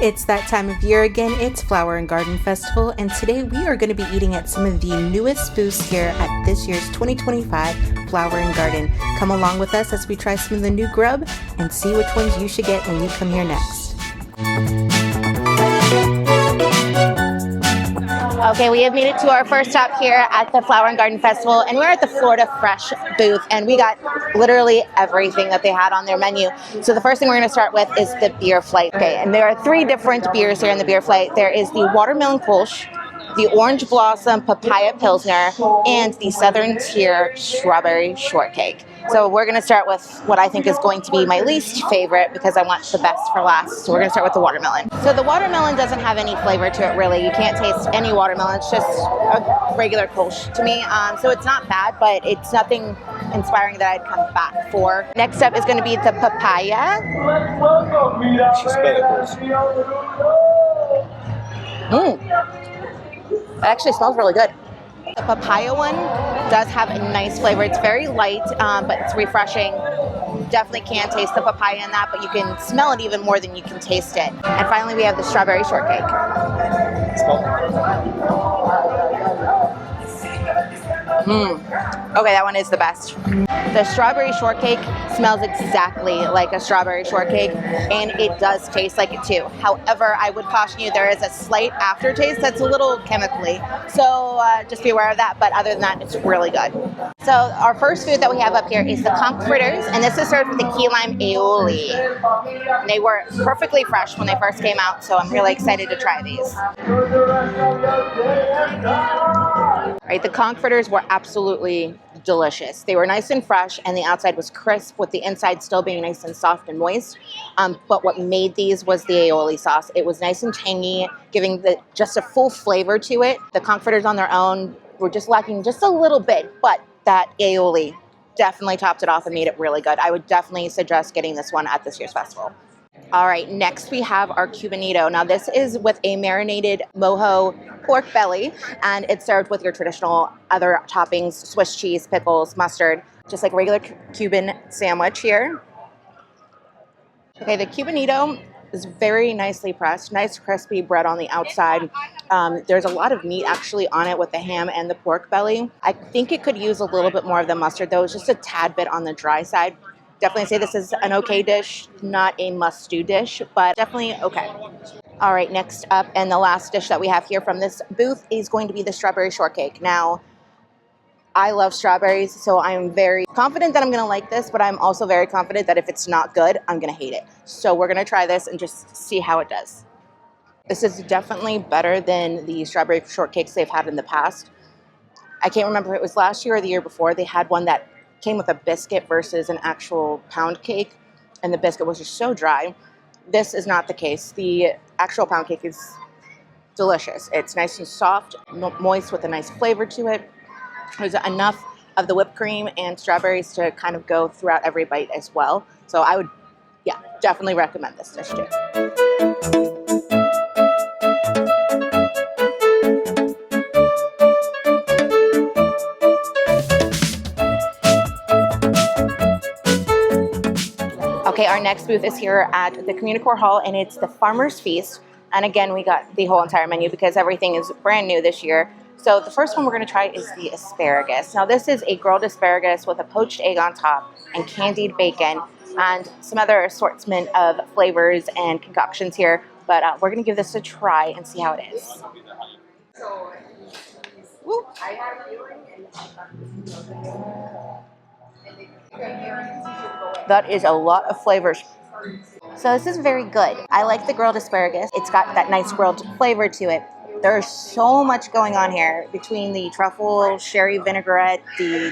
It's that time of year again. It's Flower and Garden Festival, and today we are going to be eating at some of the newest booths here at this year's 2025 Flower and Garden. Come along with us as we try some of the new grub and see which ones you should get when you come here next. Okay, we have made it to our first stop here at the Flower and Garden Festival, and we're at the Florida Fresh booth, and we got literally everything that they had on their menu. So the first thing we're going to start with is the beer flight. Okay, and there are 3 different beers here in the beer flight. There is the Watermelon Kolsch, the Orange Blossom Papaya Pilsner, and the Southern Tier Strawberry Shortcake. So we're going to start with what I think is going to be my least favorite because I want the best for last. So we're going to start with the watermelon. So the watermelon doesn't have any flavor to it really. You can't taste any watermelon. It's just a regular Kolsch to me. So it's not bad, but it's nothing inspiring that I'd come back for. Next up is going to be the papaya. It actually smells really good. The papaya one does have a nice flavor. It's very light, but it's refreshing. Definitely can taste the papaya in that, but you can smell it even more than you can taste it. And finally, we have the strawberry shortcake. Okay, that one is the best. The strawberry shortcake smells exactly like a strawberry shortcake, and it does taste like it too. However, I would caution you, there is a slight aftertaste that's a little chemically, so just be aware of that, but other than that, it's really good. So our first food that we have up here is the conch fritters, and this is served with the key lime aioli. They were perfectly fresh when they first came out, so I'm really excited to try these. Right, the conch fritters were absolutely delicious. They were nice and fresh, and the outside was crisp with the inside still being nice and soft and moist. But what made these was the aioli sauce. It was nice and tangy, giving just a full flavor to it. The conch fritters on their own were just lacking just a little bit, but that aioli definitely topped it off and made it really good. I would definitely suggest getting this one at this year's festival. All right, next we have our cubanito. Now this is with a marinated mojo pork belly, and it's served with your traditional other toppings, Swiss cheese, pickles, mustard, just like a regular Cuban sandwich here. Okay, the cubanito is very nicely pressed, nice crispy bread on the outside. There's a lot of meat actually on it with the ham and the pork belly. I think it could use a little bit more of the mustard though. It's just a tad bit on the dry side. Definitely say this is an okay dish, not a must-do dish, but definitely okay. All right, next up, and the last dish that we have here from this booth is going to be the strawberry shortcake. Now, I love strawberries, so I'm very confident that I'm going to like this, but I'm also very confident that if it's not good, I'm going to hate it. So we're going to try this and just see how it does. This is definitely better than the strawberry shortcakes they've had in the past. I can't remember if it was last year or the year before. They had one that came with a biscuit versus an actual pound cake, and the biscuit was just so dry. This is not the case. The actual pound cake is delicious. It's nice and soft, moist with a nice flavor to it. There's enough of the whipped cream and strawberries to kind of go throughout every bite as well. So I would, definitely recommend this dish too. Okay, our next booth is here at the Communicore Hall, and it's the Farmer's Feast. And again, we got the whole entire menu because everything is brand new this year. So the first one we're going to try is the asparagus. Now this is a grilled asparagus with a poached egg on top and candied bacon and some other assortment of flavors and concoctions here. But we're going to give this a try and see how it is. Woo. That is a lot of flavors. So this is very good. I like the grilled asparagus. It's got that nice grilled flavor to it. There's so much going on here between the truffle, sherry vinaigrette, the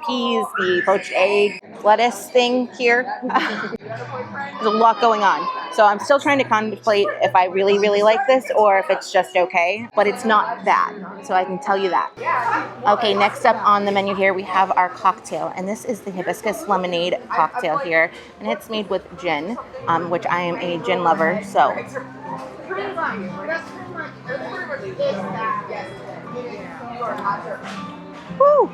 peas, the poached egg, lettuce thing here. There's a lot going on. So I'm still trying to contemplate if I really, really like this or if it's just okay, but it's not bad. So I can tell you that. Okay, next up on the menu here, we have our cocktail, and this is the hibiscus lemonade cocktail here, and it's made with gin, which I am a gin lover, so. Woo!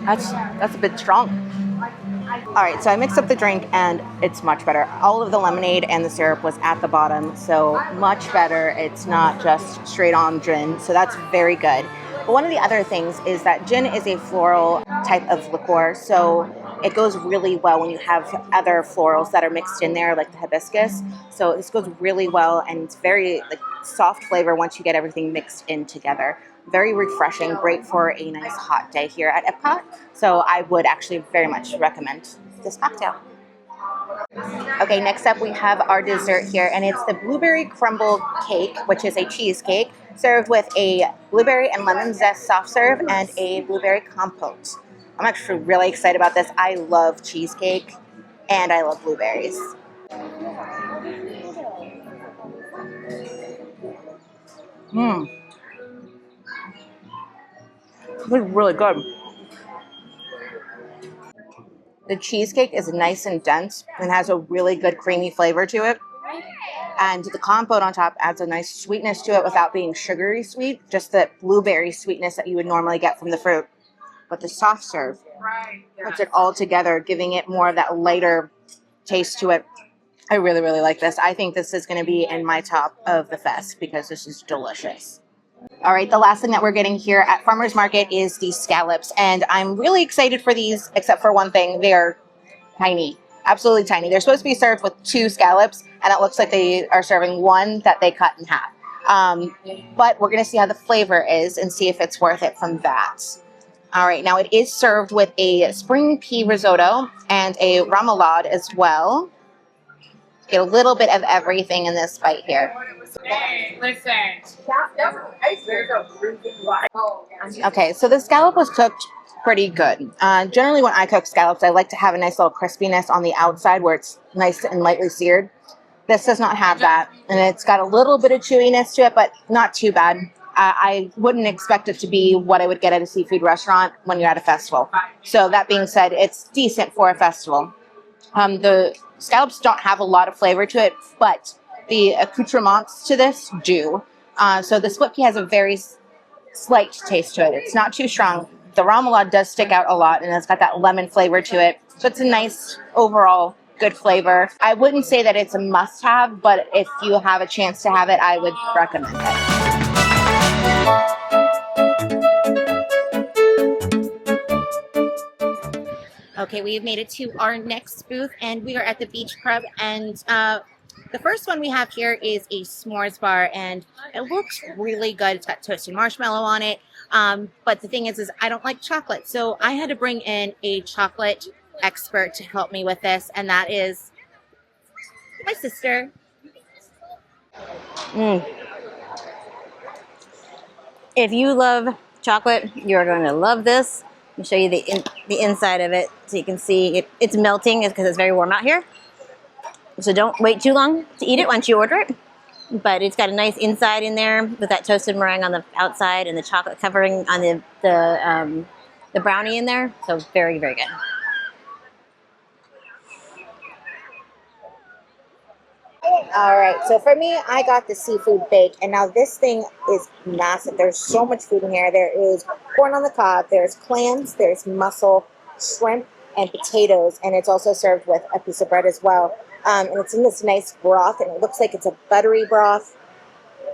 That's a bit strong. All right, so I mixed up the drink and it's much better. All of the lemonade and the syrup was at the bottom, so much better. It's not just straight on gin, so that's very good. But one of the other things is that gin is a floral type of liqueur, so it goes really well when you have other florals that are mixed in there, like the hibiscus. So this goes really well, and it's very like soft flavor once you get everything mixed in together. Very refreshing, great for a nice hot day here at EPCOT. So I would actually very much recommend this cocktail. Okay, next up we have our dessert here, and it's the blueberry crumble cake, which is a cheesecake served with a blueberry and lemon zest soft serve and a blueberry compote. I'm actually really excited about this. I love cheesecake and I love blueberries. Mmm. This is really good. The cheesecake is nice and dense and has a really good creamy flavor to it. And the compote on top adds a nice sweetness to it without being sugary sweet, just that blueberry sweetness that you would normally get from the fruit. But the soft serve puts it all together, giving it more of that lighter taste to it. I really, really like this. I think this is going to be in my top of the fest because this is delicious. All right, the last thing that we're getting here at Farmer's Market is these scallops, and I'm really excited for these, except for one thing. They are tiny, absolutely tiny. They're supposed to be served with 2 scallops, and it looks like they are serving 1 that they cut in half. But we're going to see how the flavor is and see if it's worth it from that. All right, now it is served with a spring pea risotto and a remoulade as well. Get a little bit of everything in this bite here. Hey, listen. Okay, so the scallop was cooked pretty good. Generally, when I cook scallops, I like to have a nice little crispiness on the outside where it's nice and lightly seared. This does not have that, and it's got a little bit of chewiness to it, but not too bad. I wouldn't expect it to be what I would get at a seafood restaurant when you're at a festival. So that being said, it's decent for a festival. The scallops don't have a lot of flavor to it, but the accoutrements to this do. So the split pea has a very slight taste to it. It's not too strong. The remoulade does stick out a lot, and it's got that lemon flavor to it. So it's a nice overall good flavor. I wouldn't say that it's a must-have, but if you have a chance to have it, I would recommend it. Okay, we have made it to our next booth, and we are at the Beach Club, and the first one we have here is a s'mores bar, and it looks really good. It's got toasted marshmallow on it, but the thing is I don't like chocolate, so I had to bring in a chocolate expert to help me with this, and that is my sister. If you love chocolate, you're going to love this. Let me show you the inside of it so you can see it's melting because it's very warm out here. So don't wait too long to eat it once you order it. But it's got a nice inside in there with that toasted meringue on the outside and the chocolate covering on the brownie in there. So very, very good. All right, so for me, I got the seafood bake, and now this thing is massive. There's so much food in here. There is corn on the cob, there's clams, there's mussel, shrimp, and potatoes, and it's also served with a piece of bread as well. And it's in this nice broth, and it looks like it's a buttery broth.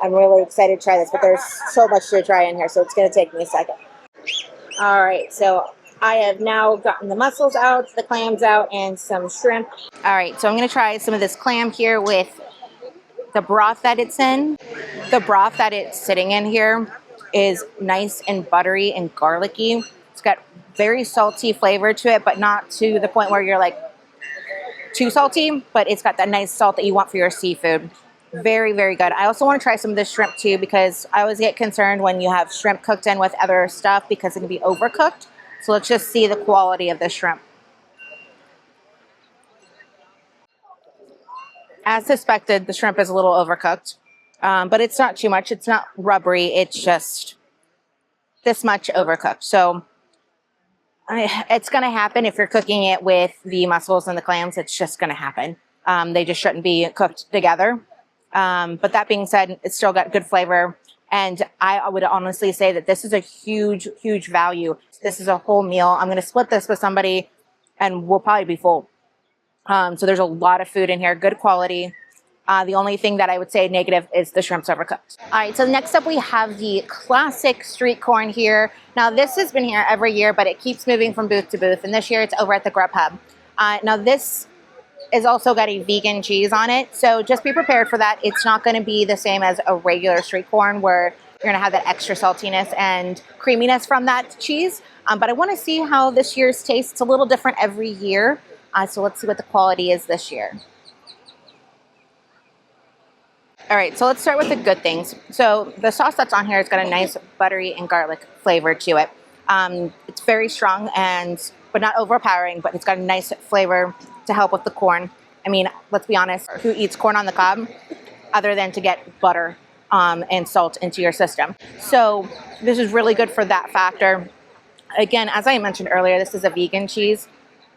I'm really excited to try this, but there's so much to try in here, so it's going to take me a second. All right, so I have now gotten the mussels out, the clams out, and some shrimp. All right, so I'm going to try some of this clam here with the broth that it's in. The broth that it's sitting in here is nice and buttery and garlicky. It's got very salty flavor to it, but not to the point where you're like too salty, but it's got that nice salt that you want for your seafood. Very, very good. I also want to try some of this shrimp too, because I always get concerned when you have shrimp cooked in with other stuff because it can be overcooked. So let's just see the quality of the shrimp. As suspected, the shrimp is a little overcooked, but it's not too much. It's not rubbery. It's just this much overcooked. So it's going to happen if you're cooking it with the mussels and the clams. It's just going to happen. They just shouldn't be cooked together. But that being said, it's still got good flavor. And I would honestly say that this is a huge, huge value. This is a whole meal. I'm going to split this with somebody and we'll probably be full. So there's a lot of food in here, good quality. The only thing that I would say negative is the shrimp's overcooked. All right, so next up we have the classic street corn here. Now this has been here every year, but it keeps moving from booth to booth, and this year it's over at the Grub Hub. Now this is also got a vegan cheese on it, so just be prepared for that. It's not going to be the same as a regular street corn where you're going to have that extra saltiness and creaminess from that cheese. But I want to see how this year's tastes. A little different every year, so let's see what the quality is this year. All right, so let's start with the good things. So the sauce that's on here has got a nice buttery and garlic flavor to it. It's very strong but not overpowering, but it's got a nice flavor to help with the corn. I mean, let's be honest, who eats corn on the cob other than to get butter and salt into your system? So this is really good for that factor. Again, as I mentioned earlier, this is a vegan cheese,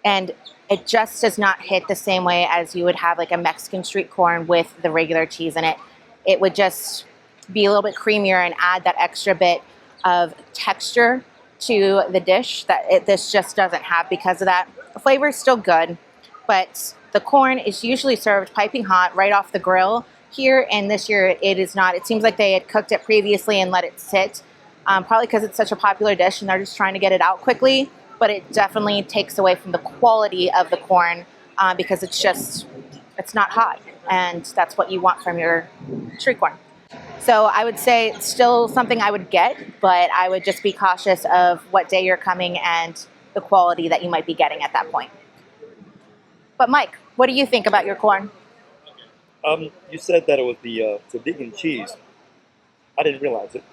and it just does not hit the same way as you would have like a Mexican street corn with the regular cheese in it. It would just be a little bit creamier and add that extra bit of texture to the dish that this just doesn't have because of that. The flavor is still good, but the corn is usually served piping hot right off the grill here, and this year it is not. It seems like they had cooked it previously and let it sit, probably because it's such a popular dish and they're just trying to get it out quickly. But it definitely takes away from the quality of the corn because it's not hot, and that's what you want from your street corn. So I would say it's still something I would get, but I would just be cautious of what day you're coming and the quality that you might be getting at that point. But Mike, what do you think about your corn? You said that it was the vegan cheese. I didn't realize it.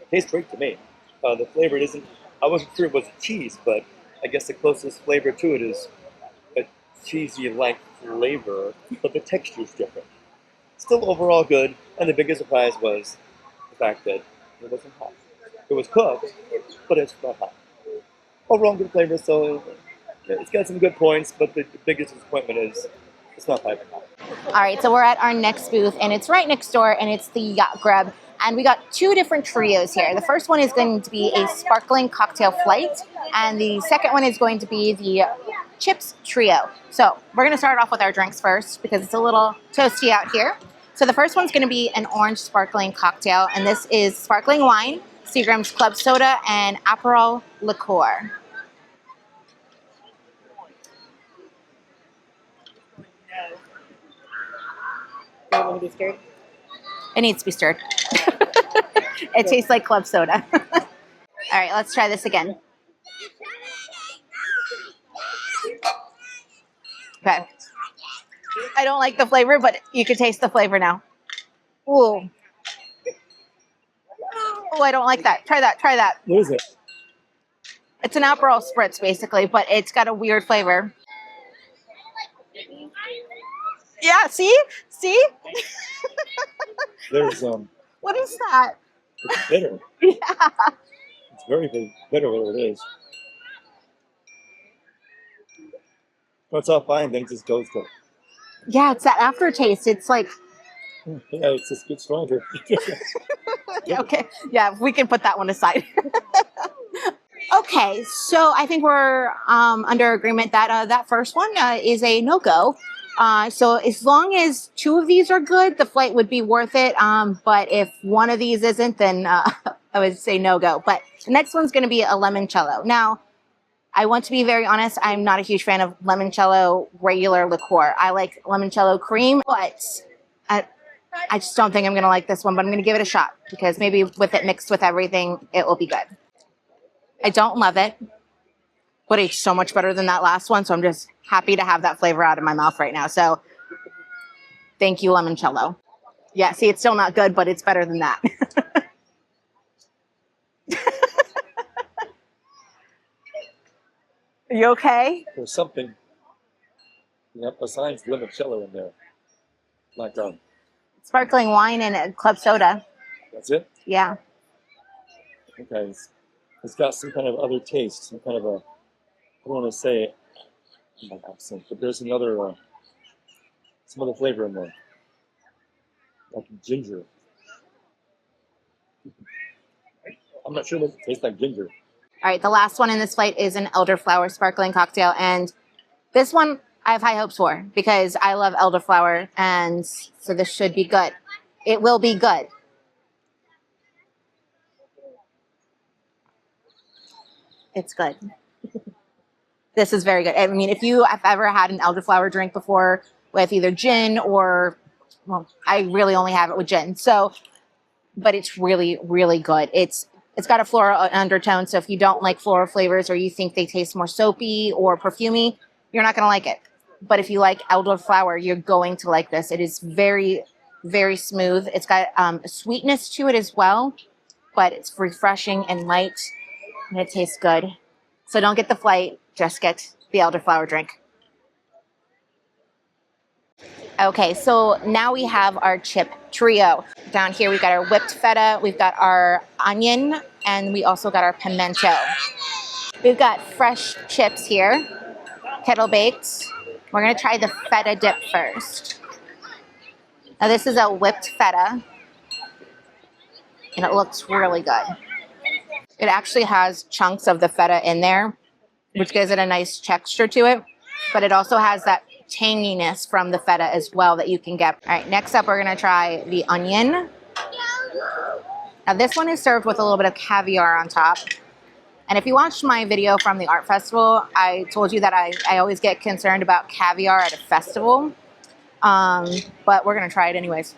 It tastes great to me. The flavor isn't. I wasn't sure it was cheese, but I guess the closest flavor to it is a cheesy-like flavor, but the texture is different. Still overall good, and the biggest surprise was the fact that it wasn't hot. It was cooked, but it's not hot. Overall good flavor, so it's got some good points, but the biggest disappointment is it's not piping hot. All right, so we're at our next booth, and it's right next door, and it's the Yacht Grub. And we got two different trios here. The first one is going to be a sparkling cocktail flight, and the second one is going to be the chips trio. So we're going to start off with our drinks first because it's a little toasty out here. So the first one's going to be an orange sparkling cocktail, and this is sparkling wine, Seagram's Club Soda, and Aperol liqueur. Do you want to be stirred? It needs to be stirred. It tastes like club soda. All right, let's try this again. Okay. I don't like the flavor, but you can taste the flavor now. Ooh. Oh, I don't like that. Try that. Try that. What is it? It's an Aperol spritz, basically, but it's got a weird flavor. Yeah, see? See? There's What is that? it's bitter. Yeah. It's very bitter, whatever it is. Starts off fine, then it just goes to. Yeah, it's that aftertaste. It's like, Yeah, it just gets stronger. yeah, okay. Yeah, we can put that one aside. Okay, so I think we're under agreement that that first one is a no-go. So as long as two of these are good, the flight would be worth it. But if one of these isn't, then I would say no-go. But the next one's going to be a limoncello. Now, I want to be very honest. I'm not a huge fan of limoncello regular liqueur. I like limoncello cream, but I just don't think I'm going to like this one. But I'm going to give it a shot because maybe with it mixed with everything, it will be good. I don't love it, but it's so much better than that last one. So I'm just happy to have that flavor out of my mouth right now. So thank you, limoncello. Yeah, see, it's still not good, but it's better than that. Are you okay? There's something, besides limoncello in there. Like, Sparkling wine and a club soda. that's it? Yeah. Okay. It's got some kind of other taste, some kind of a, I don't want to say my accent, but there's another, some other flavor in there. Like ginger. I'm not sure what it tastes like ginger. All right, the last one in this flight is an elderflower sparkling cocktail. And this one I have high hopes for because I love elderflower. And so this should be good. It will be good. It's good. This is very good. I mean, if you have ever had an elderflower drink before with either gin or, well, I really only have it with gin. So, but it's really, really good. It's got a floral undertone. So if you don't like floral flavors or you think they taste more soapy or perfumey, you're not going to like it. But if you like elderflower, you're going to like this. It is very, very smooth. It's got a sweetness to it as well, but it's refreshing and light, and it tastes good. So don't get the flight, just get the elderflower drink. Okay, so now we have our chip trio. Down here we've got our whipped feta, we've got our onion, and we also got our pimento. We've got fresh chips here, kettle baked. We're gonna try the feta dip first. Now this is a whipped feta, and it looks really good. It actually has chunks of the feta in there, which gives it a nice texture to it, but it also has that tanginess from the feta as well that you can get. All right, next up we're gonna try the onion. Now this one is served with a little bit of caviar on top. And if you watched my video from the art festival, I told you that I always get concerned about caviar at a festival, but we're gonna try it anyways.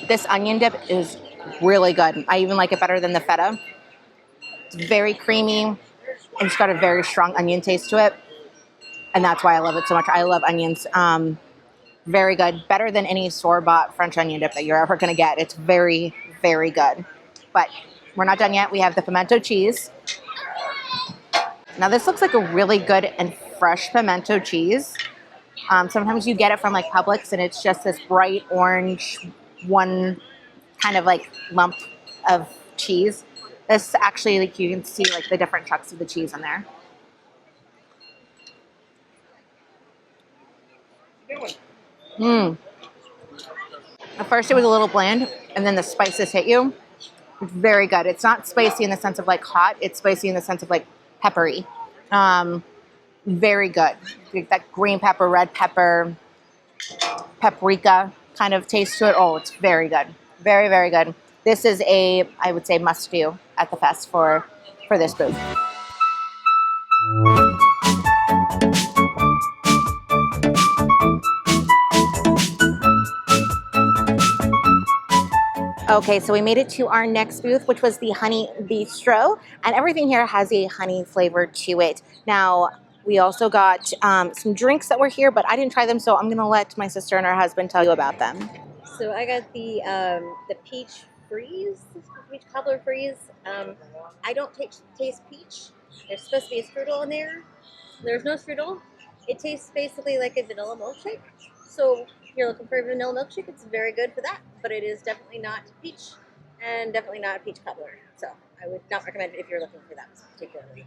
This onion dip is really good. I even like it better than the feta. It's very creamy, and it's got a very strong onion taste to it. And that's why I love it so much. I love onions. Very good. Better than any store-bought French onion dip that you're ever going to get. It's very, very good. But we're not done yet. We have the pimento cheese. Now this looks like a really good and fresh pimento cheese. Sometimes you get it from like Publix and it's just this bright orange one kind of like lump of cheese. This actually, like, you can see like the different chunks of the cheese in there. At first it was a little bland, and then the spices hit you. It's very good. It's not spicy in the sense of like hot. It's spicy in the sense of like peppery. Very good. That green pepper, red pepper, paprika kind of taste to it. Oh, it's very good. Very, very good. This is a, I would say, must-do at the fest for this booth. Okay, so we made it to our next booth, which was the Honey Bistro, and everything here has a honey flavor to it. Now, we also got some drinks that were here, but I didn't try them, so I'm gonna let my sister and her husband tell you about them. So I got the peach freeze, peach cobbler freeze. I don't taste peach. There's supposed to be a strudel in there. There's no strudel. It tastes basically like a vanilla milkshake. So if you're looking for a vanilla milkshake, it's very good for that. But it is definitely not peach, and definitely not a peach cobbler. So I would not recommend it if you're looking for that particularly.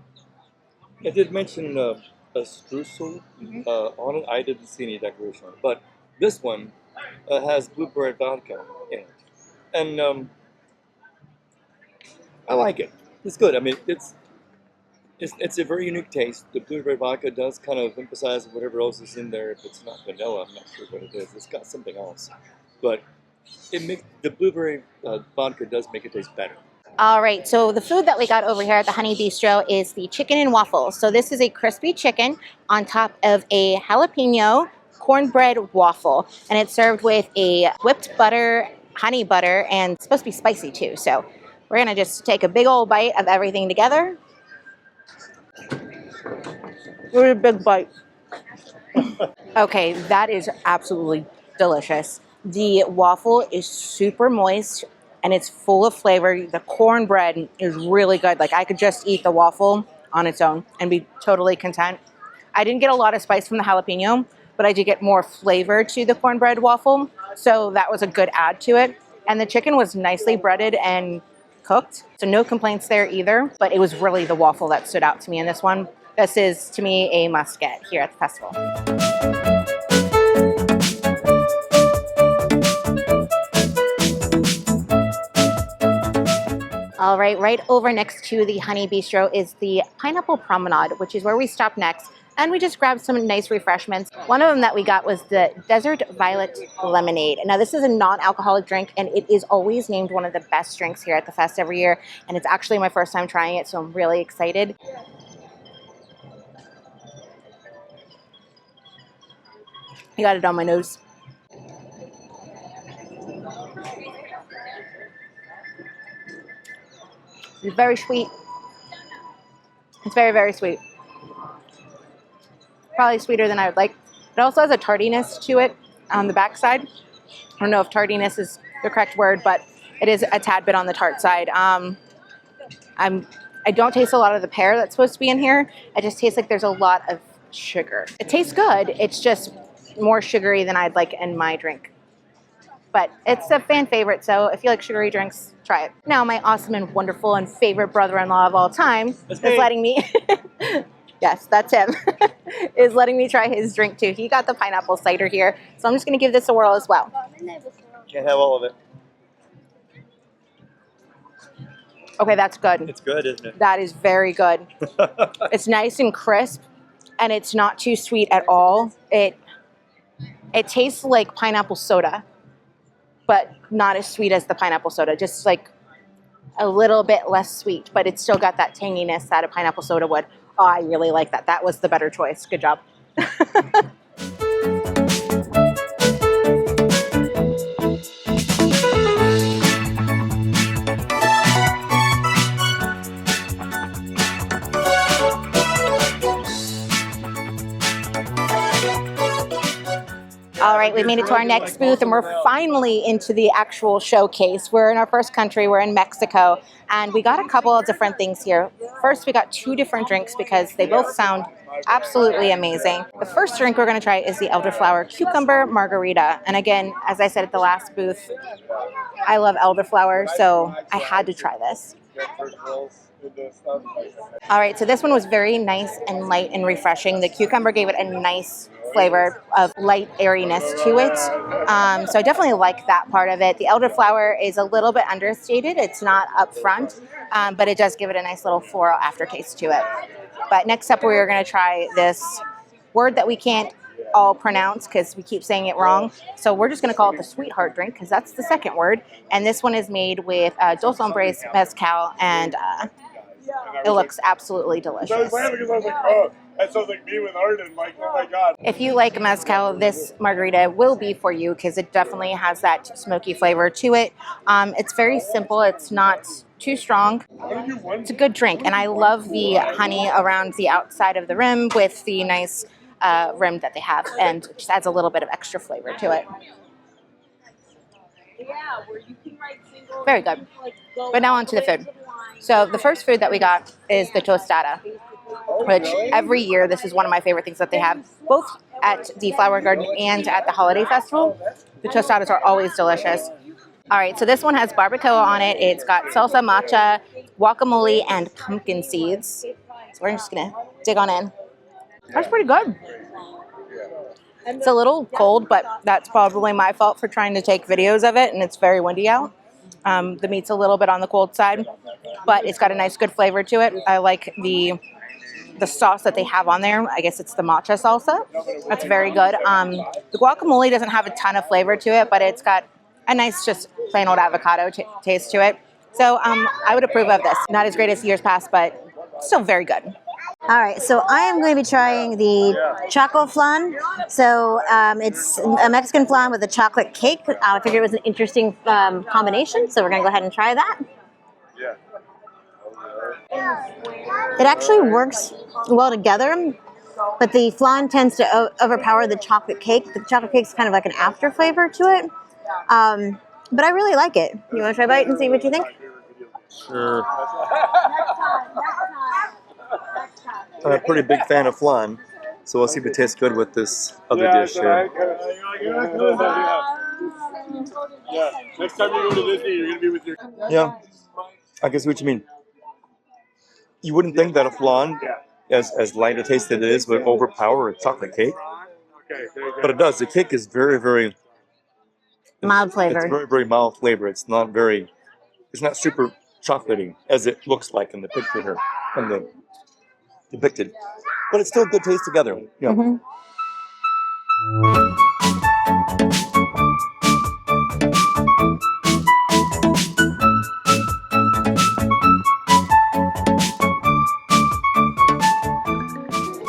I did mention a streusel on it. I didn't see any decoration on it, but this one has blueberry vodka in it, and I like it. It's good. I mean, it's a very unique taste. The blueberry vodka does kind of emphasize whatever else is in there. If it's not vanilla, I'm not sure what it is. It's got something else, but the blueberry vodka does make it taste better. All right, so the food that we got over here at the Honey Bistro is the chicken and waffles. So this is a crispy chicken on top of a jalapeno cornbread waffle, and it's served with a whipped butter, honey butter, and it's supposed to be spicy too. So we're gonna just take a big old bite of everything together. What a big bite. Okay, that is absolutely delicious. The waffle is super moist and it's full of flavor. The cornbread is really good. Like, I could just eat the waffle on its own and be totally content. I didn't get a lot of spice from the jalapeno, but I did get more flavor to the cornbread waffle. So that was a good add to it. And the chicken was nicely breaded and cooked. So no complaints there either. But it was really the waffle that stood out to me in this one. This is, to me, a must get here at the festival. All right over next to the Honey Bistro is the Pineapple Promenade, which is where we stopped next. And we just grabbed some nice refreshments. One of them that we got was the Desert Violet Lemonade. Now, this is a non-alcoholic drink, and it is always named one of the best drinks here at the fest every year. And it's actually my first time trying it, so I'm really excited. I got it on my nose. It's very sweet. It's very, very sweet. Probably sweeter than I would like. It also has a tardiness to it on the backside. I don't know if tardiness is the correct word, but it is a tad bit on the tart side. I don't taste a lot of the pear that's supposed to be in here. I just taste like there's a lot of sugar. It tastes good. It's just more sugary than I'd like in my drink. But it's a fan favorite, so if you like sugary drinks, try it. Now, my awesome and wonderful and favorite brother-in-law of all time is letting me... Yes, that's him. Is letting me try his drink too. He got the pineapple cider here, so I'm just going to give this a whirl as well. Can't have all of it. Okay, that's good. It's good, isn't it? That is very good. It's nice and crisp, and it's not too sweet at all. It tastes like pineapple soda, but not as sweet as the pineapple soda. Just like a little bit less sweet, but it's still got that tanginess that a pineapple soda would. Oh, I really like that. That was the better choice. Good job. All right, we made it to our next booth, and we're finally into the actual showcase. We're in our first country. We're in Mexico, and we got a couple of different things here. First, we got 2 different drinks because they both sound absolutely amazing. The first drink we're going to try is the elderflower cucumber margarita. And again, as I said at the last booth, I love elderflower, so I had to try this. All right, so this one was very nice and light and refreshing. The cucumber gave it a nice flavor of light airiness to it. So I definitely like that part of it. The elderflower is a little bit understated. It's not up front, but it does give it a nice little floral aftertaste to it. But next up, we're going to try this word that we can't all pronounce because we keep saying it wrong. So we're just going to call it the sweetheart drink because that's the second word. And this one is made with Dos Hombres mezcal, and it looks absolutely delicious. I was laughing because I was like, oh, that sounds like me with Arden. Like, oh my God. If you like mezcal, this margarita will be for you because it definitely has that smoky flavor to it. It's very simple. It's not too strong. It's a good drink, and I love the honey around the outside of the rim with the nice rim that they have, and it just adds a little bit of extra flavor to it. Very good. But now on to the food. So the first food that we got is the tostada, which every year this is one of my favorite things that they have, both at the Flower Garden and at the Holiday Festival. The tostadas are always delicious. All right, so this one has barbacoa on it. It's got salsa matcha, guacamole, and pumpkin seeds. So we're just gonna dig on in. That's pretty good. It's a little cold, but that's probably my fault for trying to take videos of it, and it's very windy out. The meat's a little bit on the cold side, but it's got a nice, good flavor to it. I like the sauce that they have on there. I guess it's the matcha salsa. That's very good. The guacamole doesn't have a ton of flavor to it, but it's got a nice, just plain old avocado taste to it. So I would approve of this. Not as great as years past, but still very good. All right, so I am going to be trying the choco flan. So it's a Mexican flan with a chocolate cake. I figured it was an interesting combination, so we're going to go ahead and try that. It actually works well together, but the flan tends to overpower the chocolate cake. The chocolate cake is kind of like an after flavor to it, but I really like it. You want to try a bite and see what you think? Sure. I'm a pretty big fan of flan, so we'll see if it tastes good with this other dish here. Yeah, next time you go to Disney, you're going to be with your... Yeah, I guess what you mean. You wouldn't think that a flan, as light a taste as it is, would overpower a chocolate cake. But it does. The cake is very, very... Mild flavor. It's very, very mild flavor. It's not super chocolatey as it looks like in the picture here, in the depicted. But it's still good taste together. Yeah. Mm-hmm.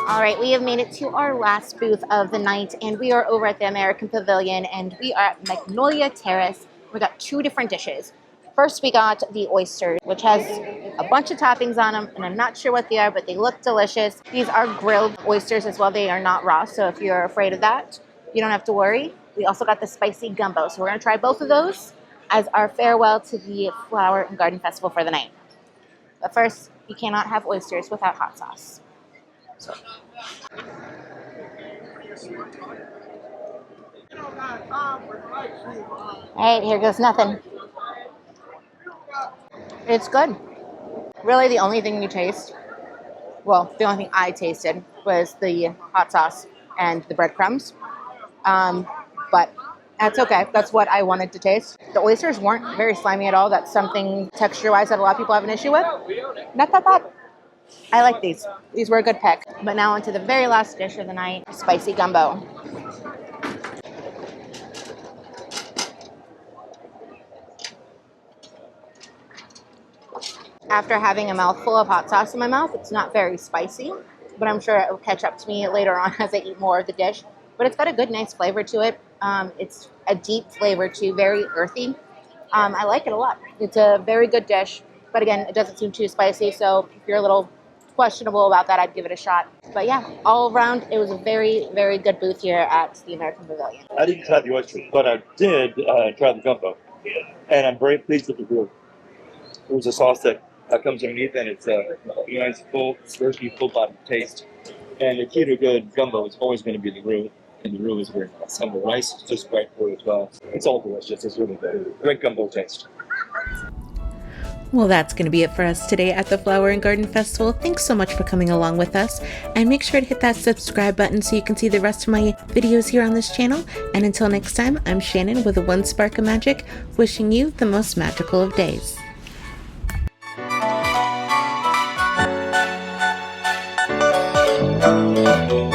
All right, we have made it to our last booth of the night, and we are over at the American Pavilion, and we are at Magnolia Terrace. We got two different dishes. First, we got the oysters, which has a bunch of toppings on them, and I'm not sure what they are, but they look delicious. These are grilled oysters as well. They are not raw, so if you're afraid of that, you don't have to worry. We also got the spicy gumbo, so we're going to try both of those as our farewell to the Flower and Garden Festival for the night. But first, you cannot have oysters without hot sauce. All right, here goes nothing. It's good. Really, the only thing you taste, well, the only thing I tasted was the hot sauce and the breadcrumbs. But that's okay. That's what I wanted to taste. The oysters weren't very slimy at all. That's something texture-wise that a lot of people have an issue with. Not that bad. I like these. These were a good pick. But now onto the very last dish of the night, spicy gumbo. After having a mouthful of hot sauce in my mouth, it's not very spicy, but I'm sure it will catch up to me later on as I eat more of the dish. But it's got a good, nice flavor to it. It's a deep flavor too, very earthy. I like it a lot. It's a very good dish, but again, it doesn't seem too spicy, so if you're a little questionable about that, I'd give it a shot. But yeah, all around, it was a very, very good booth here at the American Pavilion. I didn't try the oyster, but I did try the gumbo, and I'm very pleased with the roux. There's a sauce that comes underneath, and it's a nice, full, syrupy, full-bodied taste. And the key to a good gumbo is always going to be the roux, and the roux is very nice. And the rice is just right for it as well. It's all delicious. It's really good. Great gumbo taste. Well, that's going to be it for us today at the Flower and Garden Festival. Thanks so much for coming along with us, and make sure to hit that subscribe button so you can see the rest of my videos here on this channel. And until next time, I'm Shannon with One Spark of Magic, wishing you the most magical of days. Thank you.